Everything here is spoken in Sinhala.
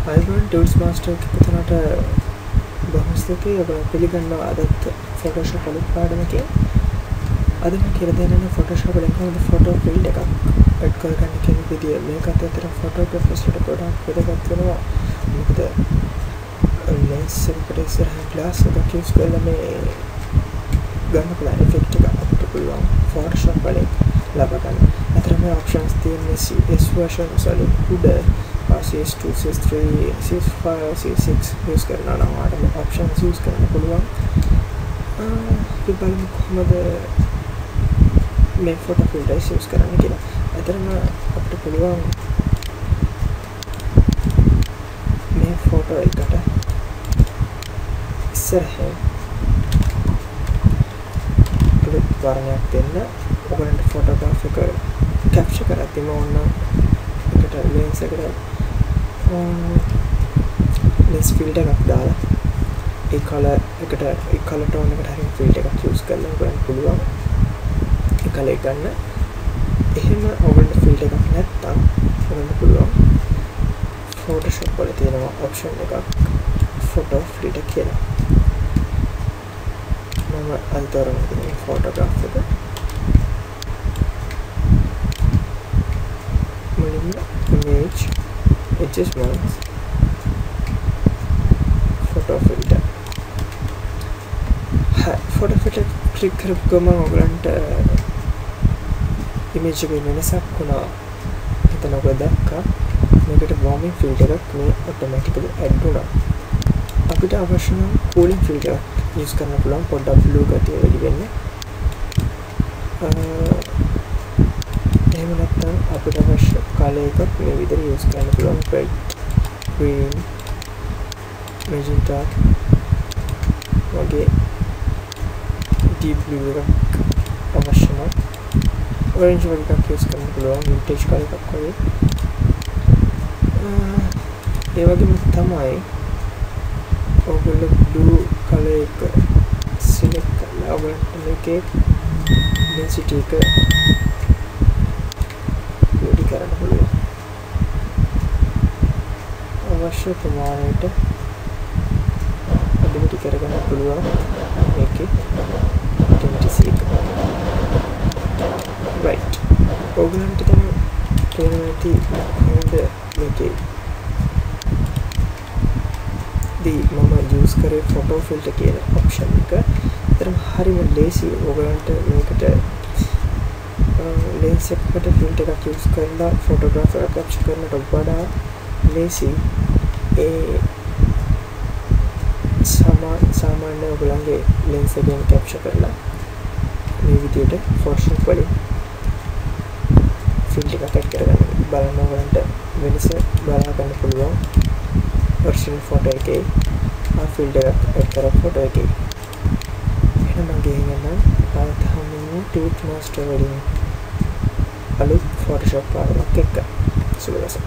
අයිබෝන් ටූල්ස් මාස්ටර් එකතුනට බොහොමස්තුතියි ඔයගොල්ලෝ පිළිගන්නවා අදත් ෆොටෝෂොප් අලුත් පාඩමකින් අද මම කියලා දෙන්නේ ෆොටෝෂොප් වලින් කොහොමද ෆොටෝ ෆිල්ඩ් එකක් ඇඩ් කරගන්න කියන විදිය මේකත් අතර ෆොටෝග්‍රාෆර්ස්ට ගොඩාක් වැදගත් වෙනවා මොකද ලෙන්ස් එකට ඉස්සරහ ග්ලාස් එකක් යූස් කරලා මේ ගන්න පුළුවන් ඉෆෙක්ට් එක අපිට පුළුවන් ෆොටෝෂොප් වලින් ලබා ගන්න. අතර මේ ඔප්ෂන්ස් තියෙන්නේ CS version solid උඩ CS2 CS3 CS5 CS6 use කරනවා නම් ආඩම options use කරන්න පුළුවන්. අපි බලමු කොහොමද මේ photo filters use කරන්න කියලා. අතරම අපිට පුළුවන් මේ photo එකට ඉස්සරහින් ක්ලික් වර්ණයක් දෙන්න. ඔයගොල්ලන්ට photograph එක capture කරද්දිම ඕන එකට lens එකට lens filter එකක් දාලා ඒ color එකට ඒ color tone එකට හරියට filter එකක් use කරලා ඔයගොල්ලන්ට පුළුවන් ඒ color එක ගන්න. එහෙම ඔයගොල්ලන්ට filter එකක් නැත්තම් ඔයගොල්ලන්ට පුළුවන් Photoshop වල තියෙන option එකක් photo filter කියලා. මම අල්තරම තියෙන photograph එක මුලින්ම image adjustments photo filter photo filter click කරපු ගමන් ඔයගලන්ට image එකේ වෙනසක් වුණා. හිතන ඔබ දැක්කා මේකට warming filter එකක් මේ automatically add වුණා. අපිට අවශ්‍ය නම් cooling filter එකක් use කරන්න පුළුවන් පොඩ්ඩක් blue ගතිය වැඩි වෙන්න. එහෙම නැත්නම් අපිට අවශ්‍ය color එකක් මේ විදිහට use කරන්න පුළුවන් red green magenta වගේ deep blue එකක් අවශ්‍ය නම් orange වගේ එකක් use කරන්න පුළුවන් vintage color එකක් වගේ. ඒ වගේම තමයි ඔයගොල්ලෝ blue color එක select කරලා ඔයගොල්ලන්ට මේකේ density එක වැඩි කරන්න පුළුවන්. අවශ්‍ය ප්‍රමාණයට අඩිමිටි කරගන්න පුළුවන් මේකේ density එක. right ඔයගොල්ලන්ට තමයි තේරෙන්නේ නැති කොහොමද මේකේ මම use කරේ photo filter කියන option එක. ඒතරම් හරිම ලේසි ඔයගලන්ට මේකට lens එකකට filter එකක් use කරලා photograph එකක් capture කරන්නට වඩා ලේසි. ඒ සාමාන්‍ය ඔයගලන්ගේ lens එකෙන් capture කරලා මේ විදිහට Photoshop වලින් filter එකක් add කරගන්න. බලන්න ඔයගලන්ට වෙනස බලා ගන්න පුළුවන්. original photo එකේ filter එකක් add කරපු photo එකේ. එහෙනම් මම ගිහින් ආයෙත් හමුවෙමු Tools Master වලින් අලුත් Photoshop පාඩමක් එක්ක. සුබ දවසක්.